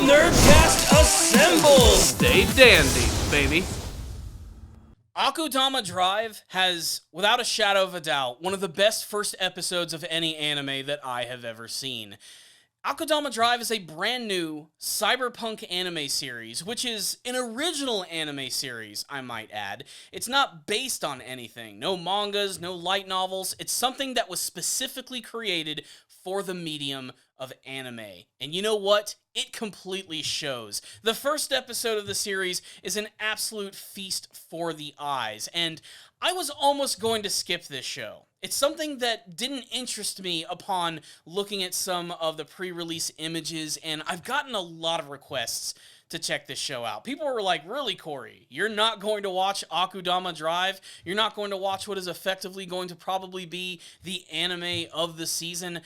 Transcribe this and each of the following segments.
Nerdcast assemble! Stay dandy, baby. Akudama Drive has, without a shadow of a doubt, one of the best first episodes of any anime that I have ever seen. Akudama Drive is a brand new Cyberpunk anime series, which is an original anime series, I might add. It's not based on anything. No mangas, no light novels. It's something that was specifically created for the medium of anime. And you know what? It completely shows. The first episode of the series is an absolute feast for the eyes, and I was almost going to skip this show. It's something that didn't interest me upon looking at some of the pre-release images, and I've gotten a lot of requests to check this show out. People were like, really, Corey? You're not going to watch Akudama Drive? You're not going to watch what is effectively going to probably be the anime of the season?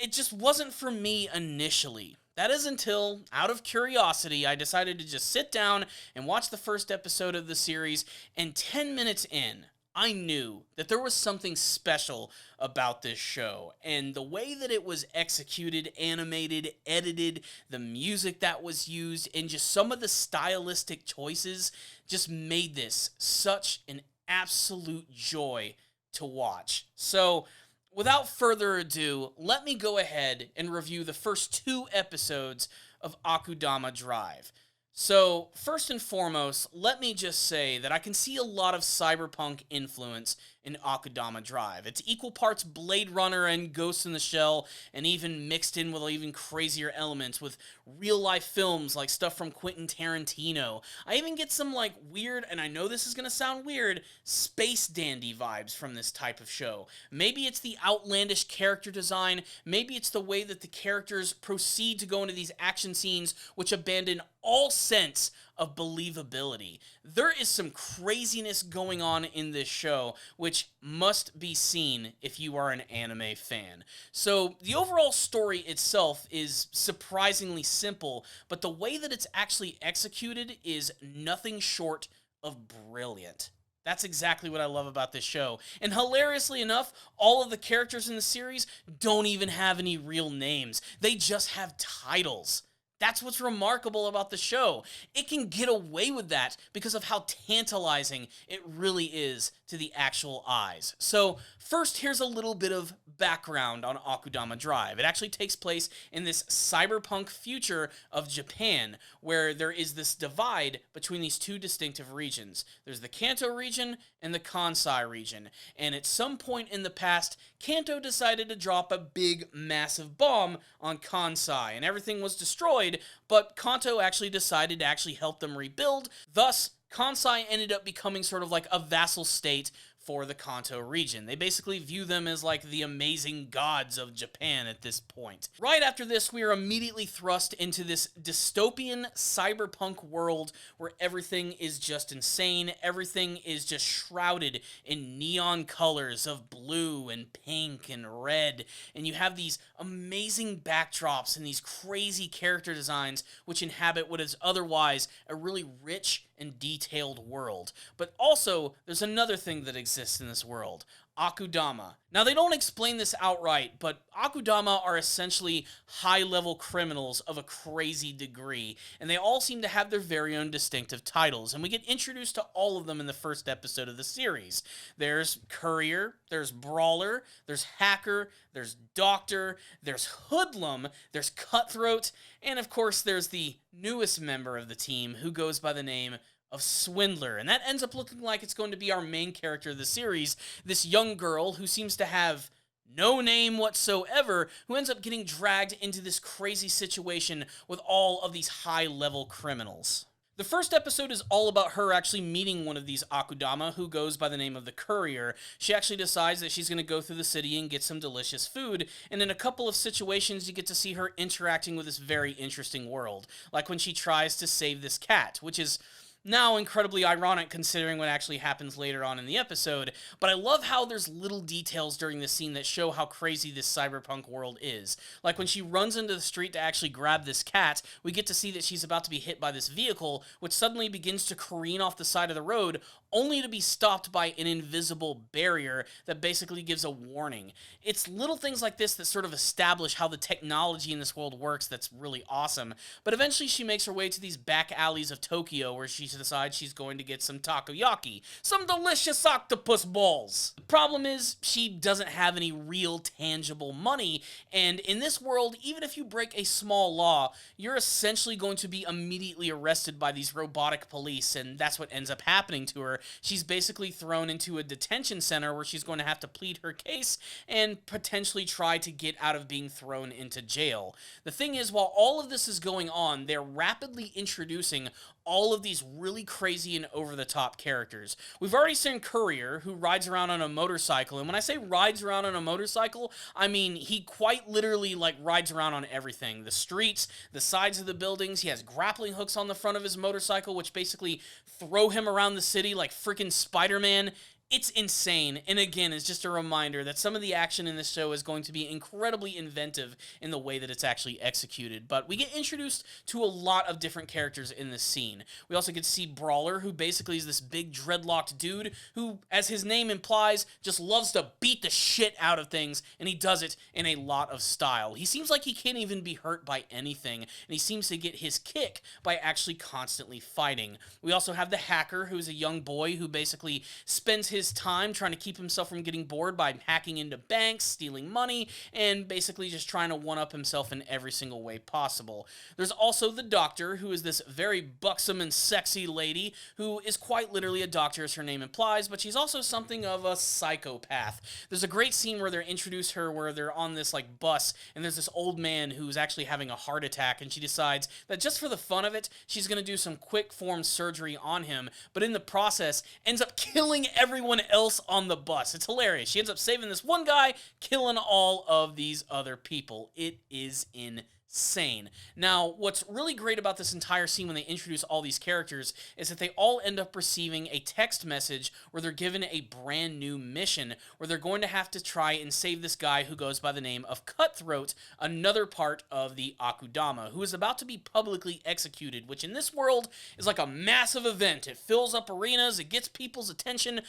It just wasn't for me initially. That is until, out of curiosity, I decided to just sit down and watch the first episode of the series, and 10 minutes in, I knew that there was something special about this show, and the way that it was executed, animated, edited, the music that was used, and just some of the stylistic choices just made this such an absolute joy to watch. So, without further ado, let me go ahead and review the first 2 episodes of Akudama Drive. So, first and foremost, let me just say that I can see a lot of cyberpunk influence in Akudama Drive. It's equal parts Blade Runner and Ghost in the Shell, and even mixed in with even crazier elements with real-life films like stuff from Quentin Tarantino. I even get some, like, weird, and I know this is gonna sound weird, space dandy vibes from this type of show. Maybe it's the outlandish character design, maybe it's the way that the characters proceed to go into these action scenes which abandon all sense of believability. There is some craziness going on in this show, which must be seen if you are an anime fan. So, the overall story itself is surprisingly simple, but the way that it's actually executed is nothing short of brilliant. That's exactly what I love about this show. And hilariously enough, all of the characters in the series don't even have any real names. They just have titles. That's what's remarkable about the show. It can get away with that because of how tantalizing it really is to the actual eyes. So, first, here's a little bit of background on Akudama Drive. It actually takes place in this cyberpunk future of Japan, where there is this divide between these 2 distinctive regions. There's the Kanto region and the Kansai region. And at some point in the past, Kanto decided to drop a big, massive bomb on Kansai, and everything was destroyed, but Kanto actually decided to actually help them rebuild. Thus, Kansai ended up becoming sort of like a vassal state for the Kanto region. They basically view them as like the amazing gods of Japan at this point. Right after this, we are immediately thrust into this dystopian cyberpunk world where everything is just insane. Everything is just shrouded in neon colors of blue and pink and red. And you have these amazing backdrops and these crazy character designs which inhabit what is otherwise a really rich and detailed world. But also, there's another thing that exists in this world. Akudama. Now, they don't explain this outright, but Akudama are essentially high-level criminals of a crazy degree, and they all seem to have their very own distinctive titles, and we get introduced to all of them in the first episode of the series. There's Courier, there's Brawler, there's Hacker, there's Doctor, there's Hoodlum, there's Cutthroat, and of course there's the newest member of the team who goes by the name of Swindler, and that ends up looking like it's going to be our main character of the series, this young girl who seems to have no name whatsoever, who ends up getting dragged into this crazy situation with all of these high-level criminals. The first episode is all about her actually meeting one of these Akudama who goes by the name of the Courier. She actually decides that she's going to go through the city and get some delicious food, and in a couple of situations you get to see her interacting with this very interesting world, like when she tries to save this cat, which is Now, incredibly ironic considering what actually happens later on in the episode, but I love how there's little details during this scene that show how crazy this cyberpunk world is. Like when she runs into the street to actually grab this cat, we get to see that she's about to be hit by this vehicle, which suddenly begins to careen off the side of the road, only to be stopped by an invisible barrier that basically gives a warning. It's little things like this that sort of establish how the technology in this world works that's really awesome. But eventually she makes her way to these back alleys of Tokyo where she decides she's going to get some takoyaki, some delicious octopus balls. The problem is she doesn't have any real tangible money, and in this world, even if you break a small law, you're essentially going to be immediately arrested by these robotic police, and that's what ends up happening to her. She's basically thrown into a detention center where she's going to have to plead her case and potentially try to get out of being thrown into jail. The thing is, while all of this is going on, they're rapidly introducing all of these really crazy and over-the-top characters. We've already seen Courier, who rides around on a motorcycle, and when I say rides around on a motorcycle, I mean he quite literally, like, rides around on everything. The streets, the sides of the buildings, he has grappling hooks on the front of his motorcycle, which basically throw him around the city like freaking Spider-Man. It's insane, and again, it's just a reminder that some of the action in this show is going to be incredibly inventive in the way that it's actually executed, but we get introduced to a lot of different characters in this scene. We also get to see Brawler, who basically is this big dreadlocked dude who, as his name implies, just loves to beat the shit out of things, and he does it in a lot of style. He seems like he can't even be hurt by anything, and he seems to get his kick by actually constantly fighting. We also have the Hacker, who's a young boy who basically spends his time trying to keep himself from getting bored by hacking into banks, stealing money, and basically just trying to one-up himself in every single way possible. There's also the Doctor, who is this very buxom and sexy lady who is quite literally a doctor, as her name implies, but she's also something of a psychopath. There's a great scene where they introduce her where they're on this like bus, and there's this old man who's actually having a heart attack, and she decides that just for the fun of it, she's going to do some quick form surgery on him, but in the process ends up killing everyone else on the bus. It's hilarious. She ends up saving this one guy, killing all of these other people. It is insane. Now, what's really great about this entire scene when they introduce all these characters is that they all end up receiving a text message where they're given a brand new mission where they're going to have to try and save this guy who goes by the name of Cutthroat, another part of the Akudama, who is about to be publicly executed, which in this world is like a massive event. It fills up arenas, it gets people's attention.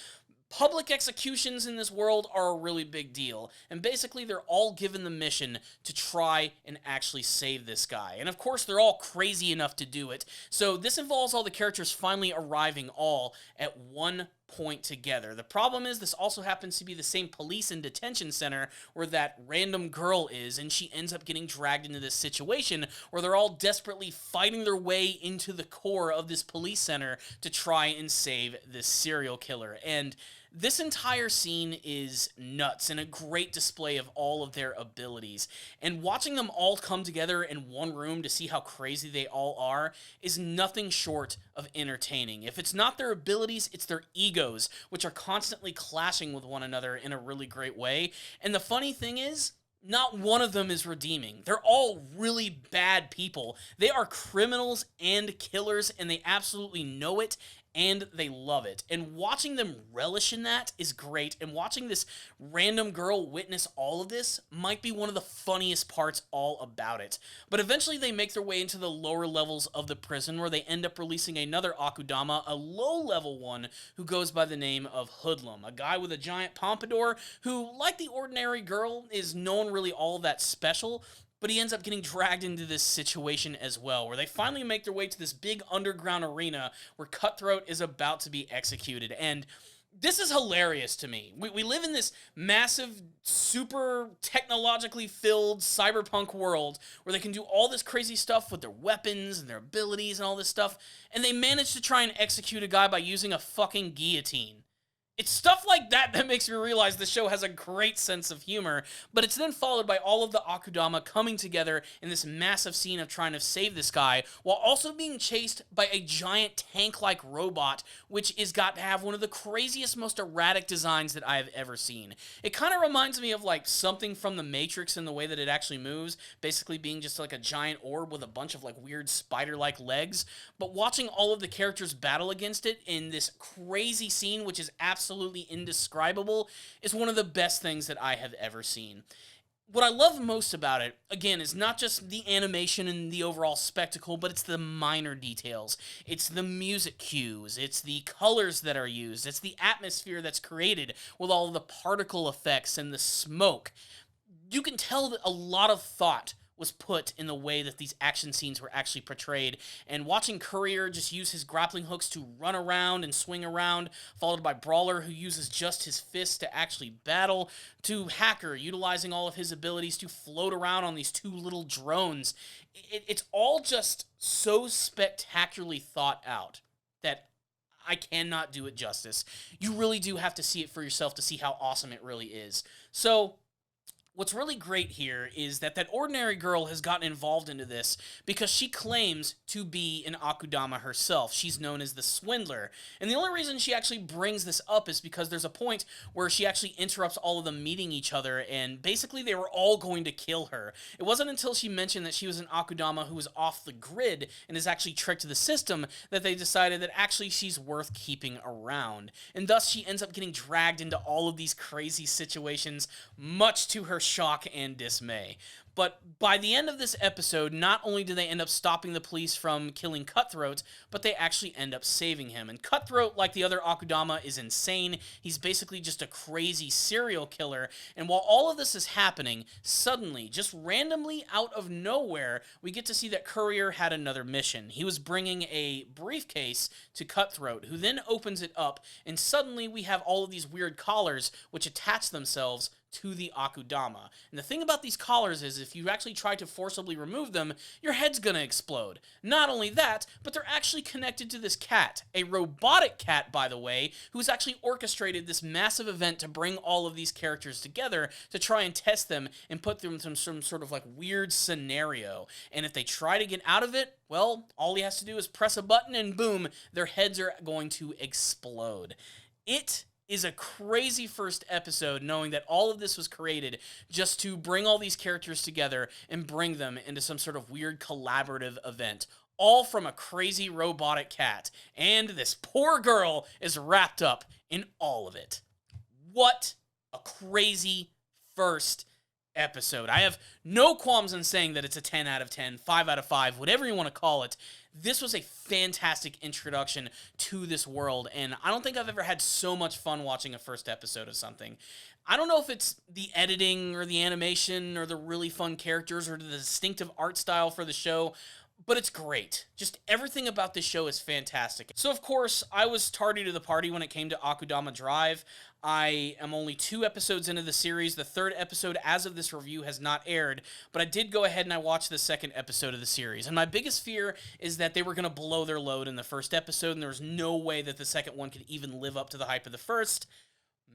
Public executions in this world are a really big deal, and basically they're all given the mission to try and actually save this guy. And of course, they're all crazy enough to do it, so this involves all the characters finally arriving all at one point together. The problem is this also happens to be the same police and detention center where that random girl is, and she ends up getting dragged into this situation where they're all desperately fighting their way into the core of this police center to try and save this serial killer. And this entire scene is nuts and a great display of all of their abilities. And watching them all come together in one room to see how crazy they all are is nothing short of entertaining. If it's not their abilities, it's their egos, which are constantly clashing with one another in a really great way. And the funny thing is, not one of them is redeeming. They're all really bad people. They are criminals and killers, and they absolutely know it, and they love it. And watching them relish in that is great, and watching this random girl witness all of this might be one of the funniest parts all about it. But eventually they make their way into the lower levels of the prison, where they end up releasing another Akudama, a low-level one, who goes by the name of Hoodlum, a guy with a giant pompadour who, like the ordinary girl, is known really all that special, but he ends up getting dragged into this situation as well, where they finally make their way to this big underground arena where Cutthroat is about to be executed. And this is hilarious to me. We live in this massive, super technologically filled cyberpunk world where they can do all this crazy stuff with their weapons and their abilities and all this stuff, and they manage to try and execute a guy by using a fucking guillotine. It's stuff like that that makes me realize the show has a great sense of humor, but it's then followed by all of the Akudama coming together in this massive scene of trying to save this guy, while also being chased by a giant tank-like robot, which is got to have one of the craziest, most erratic designs that I have ever seen. It kind of reminds me of like something from the Matrix in the way that it actually moves, basically being just like a giant orb with a bunch of like weird spider-like legs, but watching all of the characters battle against it in this crazy scene, which is absolutely indescribable, is one of the best things that I have ever seen. What I love most about it, again, is not just the animation and the overall spectacle, but it's the minor details. It's the music cues, it's the colors that are used, it's the atmosphere that's created with all of the particle effects and the smoke. You can tell that a lot of thought was put in the way that these action scenes were actually portrayed, and watching Courier just use his grappling hooks to run around and swing around, followed by Brawler, who uses just his fists to actually battle, to Hacker utilizing all of his abilities to float around on these two little drones. It's all just so spectacularly thought out that I cannot do it justice. You really do have to see it for yourself to see how awesome it really is. So what's really great here is that ordinary girl has gotten involved into this because she claims to be an Akudama herself. She's known as the Swindler. And the only reason she actually brings this up is because there's a point where she actually interrupts all of them meeting each other, and basically they were all going to kill her. It wasn't until she mentioned that she was an Akudama who was off the grid and has actually tricked the system that they decided that actually she's worth keeping around. And thus she ends up getting dragged into all of these crazy situations, much to her shock and dismay. But by the end of this episode, not only do they end up stopping the police from killing Cutthroat, but they actually end up saving him. And Cutthroat, like the other Akudama, is insane. He's basically just a crazy serial killer. And while all of this is happening, suddenly, just randomly out of nowhere, we get to see that Courier had another mission. He was bringing a briefcase to Cutthroat, who then opens it up, and suddenly we have all of these weird collars which attach themselves to the Akudama. And the thing about these collars is if you actually try to forcibly remove them, your head's gonna explode. Not only that, but they're actually connected to this cat, a robotic cat, by the way, who's actually orchestrated this massive event to bring all of these characters together to try and test them and put them in some sort of like weird scenario. And if they try to get out of it, well, all he has to do is press a button and boom, their heads are going to explode. It is a crazy first episode, knowing that all of this was created just to bring all these characters together and bring them into some sort of weird collaborative event, all from a crazy robotic cat. And this poor girl is wrapped up in all of it. What a crazy first episode. I have no qualms in saying that it's a 10 out of 10, 5 out of 5, whatever you want to call it. This was a fantastic introduction to this world, and I don't think I've ever had so much fun watching a first episode of something. I don't know if it's the editing or the animation or the really fun characters or the distinctive art style for the show, but it's great. Just everything about this show is fantastic. So, of course, I was tardy to the party when it came to Akudama Drive. I am only 2 episodes into the series. The 3rd episode, as of this review, has not aired, but I did go ahead and I watched the 2nd episode of the series. And my biggest fear is that they were going to blow their load in the 1st episode, and there was no way that the 2nd one could even live up to the hype of the 1st.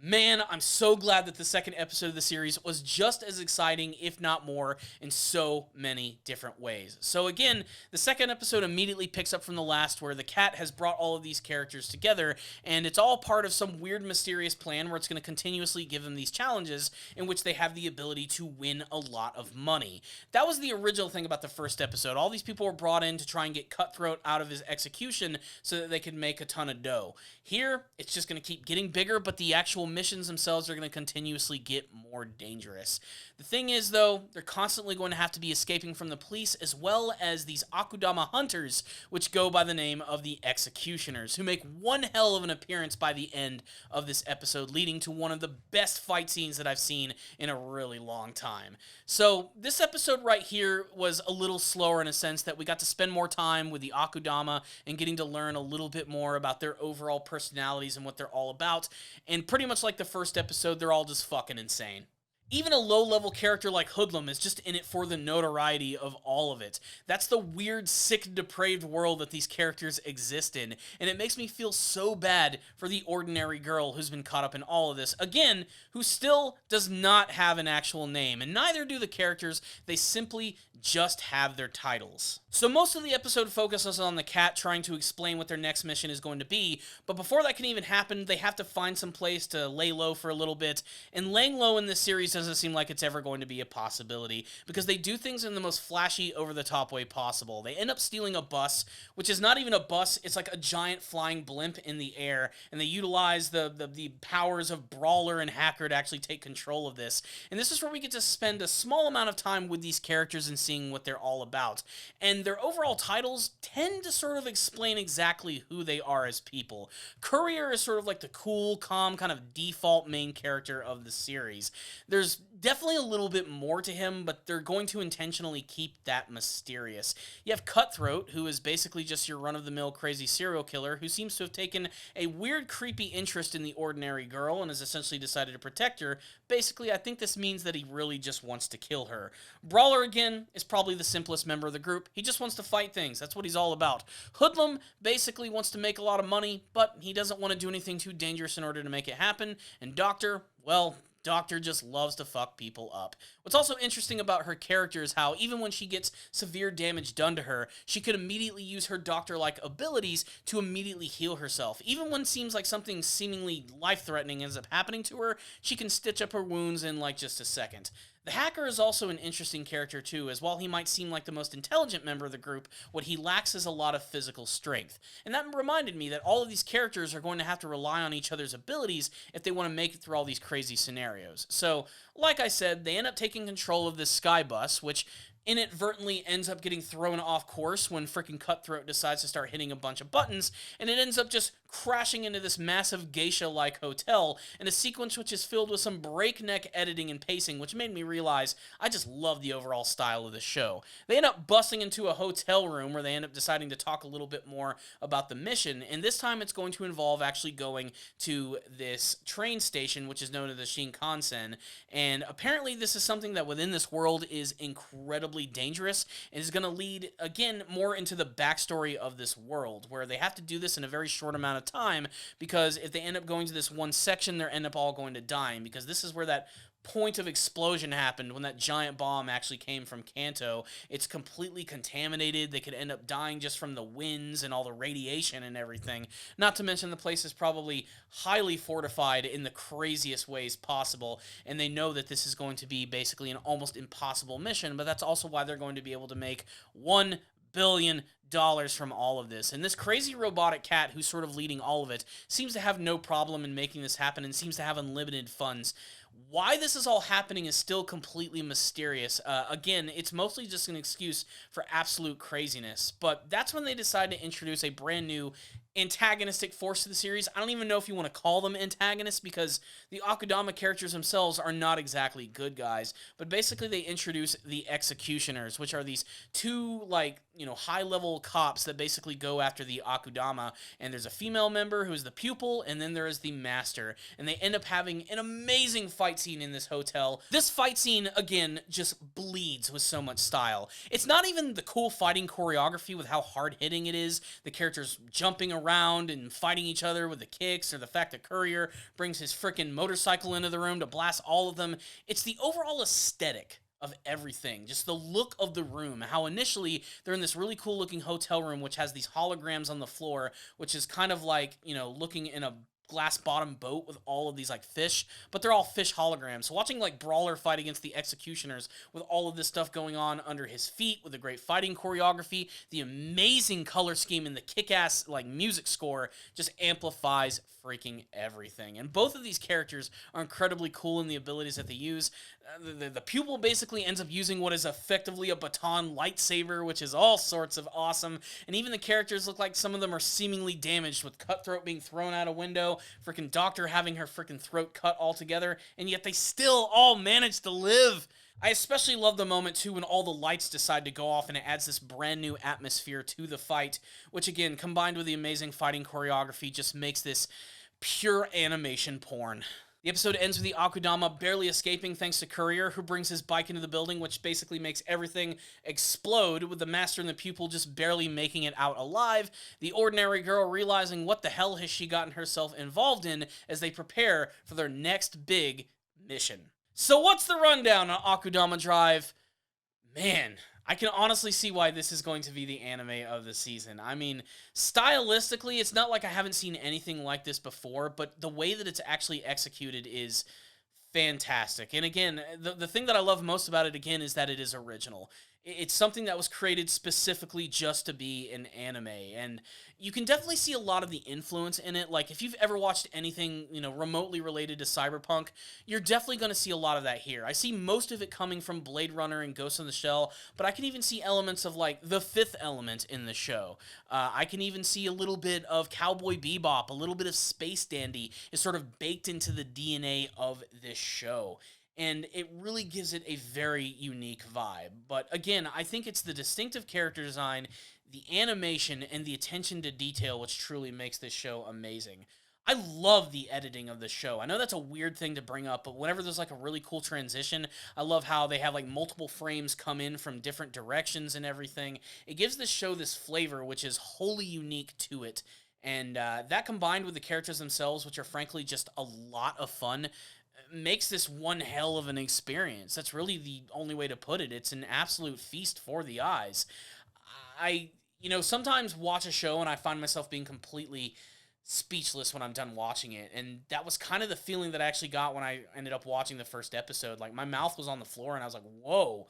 Man, I'm so glad that the 2nd episode of the series was just as exciting, if not more, in so many different ways. So again, the 2nd episode immediately picks up from the last, where the cat has brought all of these characters together, and it's all part of some weird, mysterious plan where it's going to continuously give them these challenges in which they have the ability to win a lot of money. That was the original thing about the 1st episode. All these people were brought in to try and get Cutthroat out of his execution so that they could make a ton of dough. Here, it's just going to keep getting bigger, but the actual missions themselves are going to continuously get more dangerous. The thing is, though, they're constantly going to have to be escaping from the police, as well as these Akudama hunters, which go by the name of the Executioners, who make one hell of an appearance by the end of this episode, leading to one of the best fight scenes that I've seen in a really long time. So this episode right here was a little slower in a sense that we got to spend more time with the Akudama and getting to learn a little bit more about their overall personalities and what they're all about. And pretty much like the 1st episode, they're all just fucking insane. Even a low-level character like Hoodlum is just in it for the notoriety of all of it. That's the weird, sick, depraved world that these characters exist in, and it makes me feel so bad for the ordinary girl who's been caught up in all of this. Again, who still does not have an actual name, and neither do the characters. They simply just have their titles. So most of the episode focuses on the cat trying to explain what their next mission is going to be, but before that can even happen, they have to find some place to lay low for a little bit, and laying low in this series doesn't seem like it's ever going to be a possibility, because they do things in the most flashy, over-the-top way possible. They end up stealing a bus, which is not even a bus, it's like a giant flying blimp in the air, and they utilize the powers of Brawler and Hacker to actually take control of this. And this is where we get to spend a small amount of time with these characters and seeing what they're all about. And their overall titles tend to sort of explain exactly who they are as people. Courier is sort of like the cool, calm, kind of default main character of the series. There's definitely a little bit more to him, but they're going to intentionally keep that mysterious. You have Cutthroat, who is basically just your run-of-the-mill crazy serial killer who seems to have taken a weird, creepy interest in the ordinary girl and has essentially decided to protect her. Basically, I think this means that he really just wants to kill her. Brawler, again, is probably the simplest member of the group. He just wants to fight things. That's what he's all about. Hoodlum basically wants to make a lot of money, but he doesn't want to do anything too dangerous in order to make it happen. And Doctor, well, Doctor just loves to fuck people up. What's also interesting about her character is how, even when she gets severe damage done to her, she could immediately use her Doctor-like abilities to immediately heal herself. Even when it seems like something seemingly life-threatening ends up happening to her, she can stitch up her wounds in like just a second. The Hacker is also an interesting character too, as while he might seem like the most intelligent member of the group, what he lacks is a lot of physical strength. And that reminded me that all of these characters are going to have to rely on each other's abilities if they want to make it through all these crazy scenarios. So, like I said, they end up taking control of this sky bus, which inadvertently ends up getting thrown off course when frickin' Cutthroat decides to start hitting a bunch of buttons, and it ends up just crashing into this massive geisha-like hotel in a sequence which is filled with some breakneck editing and pacing, which made me realize I just love the overall style of the show. They end up busting into a hotel room where they end up deciding to talk a little bit more about the mission, and this time it's going to involve actually going to this train station, which is known as the Shinkansen, and apparently this is something that within this world is incredibly dangerous and is going to lead, again, more into the backstory of this world, where they have to do this in a very short amount of time, because if they end up going to this one section, they end up all going to dying, because this is where that point of explosion happened when that giant bomb actually came from Kanto. It's completely contaminated. They could end up dying just from the winds and all the radiation and everything. Not to mention the place is probably highly fortified in the craziest ways possible, and they know that this is going to be basically an almost impossible mission, but that's also why they're going to be able to make $1 billion from all of this. And this crazy robotic cat who's sort of leading all of it seems to have no problem in making this happen and seems to have unlimited funds. Why this is all happening is still completely mysterious. Again, it's mostly just an excuse for absolute craziness, but that's when they decide to introduce a brand new antagonistic force to the series. I don't even know if you want to call them antagonists, because the Akudama characters themselves are not exactly good guys, but basically they introduce the Executioners, which are these two, high-level cops that basically go after the Akudama, and there's a female member who's the pupil, and then there is the master, and they end up having an amazing fight scene in this hotel. This fight scene, again, just bleeds with so much style. It's not even the cool fighting choreography with how hard-hitting it is, the characters jumping around and fighting each other with the kicks, or the fact that Courier brings his frickin' motorcycle into the room to blast all of them. It's the overall aesthetic of everything, just the look of the room, how initially they're in this really cool looking hotel room which has these holograms on the floor, which is kind of like, looking in a glass bottom boat with all of these fish, but they're all fish holograms. So watching Brawler fight against the Executioners with all of this stuff going on under his feet, with the great fighting choreography, the amazing color scheme, and the kick-ass music score just amplifies freaking everything. And both of these characters are incredibly cool in the abilities that they use. The pupil basically ends up using what is effectively a baton lightsaber, which is all sorts of awesome. And even the characters look like some of them are seemingly damaged, with Cutthroat being thrown out a window, freaking Doctor having her freaking throat cut altogether, and yet they still all manage to live. I especially love the moment, too, when all the lights decide to go off and it adds this brand new atmosphere to the fight, which, again, combined with the amazing fighting choreography, just makes this pure animation porn. The episode ends with the Akudama barely escaping thanks to Courier, who brings his bike into the building, which basically makes everything explode, with the Master and the Pupil just barely making it out alive, the ordinary girl realizing what the hell has she gotten herself involved in as they prepare for their next big mission. So what's the rundown on Akudama Drive? Man, I can honestly see why this is going to be the anime of the season. I mean, stylistically, it's not like I haven't seen anything like this before, but the way that it's actually executed is fantastic. And again, the thing that I love most about it, again, is that it is original. It's something that was created specifically just to be an anime, and you can definitely see a lot of the influence in it. Like, if you've ever watched anything, remotely related to Cyberpunk, you're definitely going to see a lot of that here. I see most of it coming from Blade Runner and Ghost in the Shell, but I can even see elements of, like, the Fifth Element in the show. I can even see a little bit of Cowboy Bebop, a little bit of Space Dandy is sort of baked into the DNA of this show. And it really gives it a very unique vibe. But again, I think it's the distinctive character design, the animation, and the attention to detail which truly makes this show amazing. I love the editing of the show. I know that's a weird thing to bring up, but whenever there's like a really cool transition, I love how they have like multiple frames come in from different directions and everything. It gives this show this flavor which is wholly unique to it. And that combined with the characters themselves, which are frankly just a lot of fun, makes this one hell of an experience. That's really the only way to put it. It's an absolute feast for the eyes. I sometimes watch a show and I find myself being completely speechless when I'm done watching it, and that was kind of the feeling that I actually got when I ended up watching the first episode. Like, my mouth was on the floor and I was like, whoa,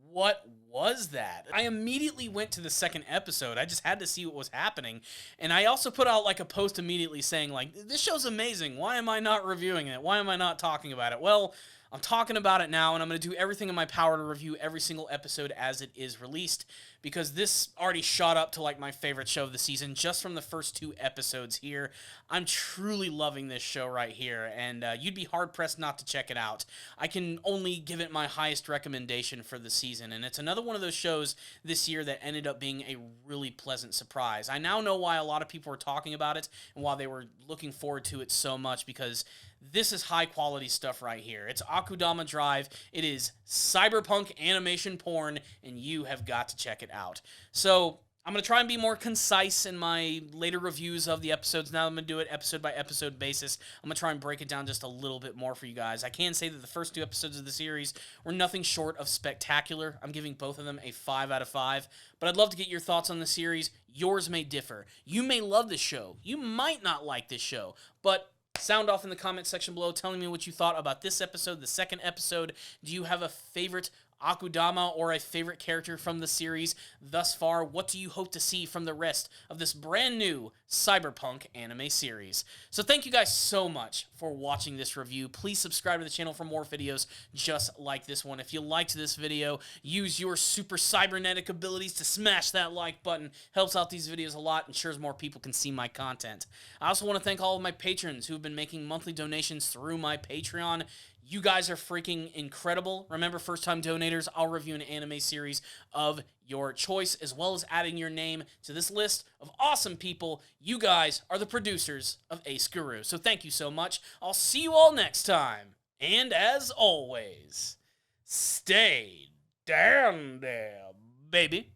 what was that? I immediately went to the second episode. I just had to see what was happening. And I also put out like a post immediately saying, like, this show's amazing. Why am I not reviewing it? Why am I not talking about it? Well, I'm talking about it now, and I'm going to do everything in my power to review every single episode as it is released, because this already shot up to like my favorite show of the season just from the first 2 episodes here. I'm truly loving this show right here, and you'd be hard-pressed not to check it out. I can only give it my highest recommendation for the season, and it's another one of those shows this year that ended up being a really pleasant surprise. I now know why a lot of people were talking about it and why they were looking forward to it so much, because this is high-quality stuff right here. It's Akudama Drive. It is cyberpunk animation porn, and you have got to check it out. So I'm going to try and be more concise in my later reviews of the episodes. Now I'm going to do it episode-by-episode basis. I'm going to try and break it down just a little bit more for you guys. I can say that the first 2 episodes of the series were nothing short of spectacular. I'm giving both of them a 5 out of 5. But I'd love to get your thoughts on the series. Yours may differ. You may love this show. You might not like this show. But sound off in the comment section below telling me what you thought about this episode, the second episode. Do you have a favorite Akudama or a favorite character from the series thus far? What do you hope to see from the rest of this brand new Cyberpunk anime series? So thank you guys so much for watching this review. Please subscribe to the channel for more videos just like this one. If you liked this video, use your super cybernetic abilities to smash that like button. Helps out these videos a lot, ensures more people can see my content. I also want to thank all of my patrons who have been making monthly donations through my Patreon. You guys are freaking incredible. Remember, first-time donators, I'll review an anime series of your choice, as well as adding your name to this list of awesome people. You guys are the producers of Ace Guru. So thank you so much. I'll see you all next time. And as always, stay down there, baby.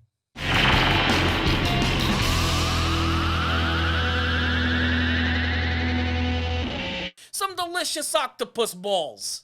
Some delicious octopus balls.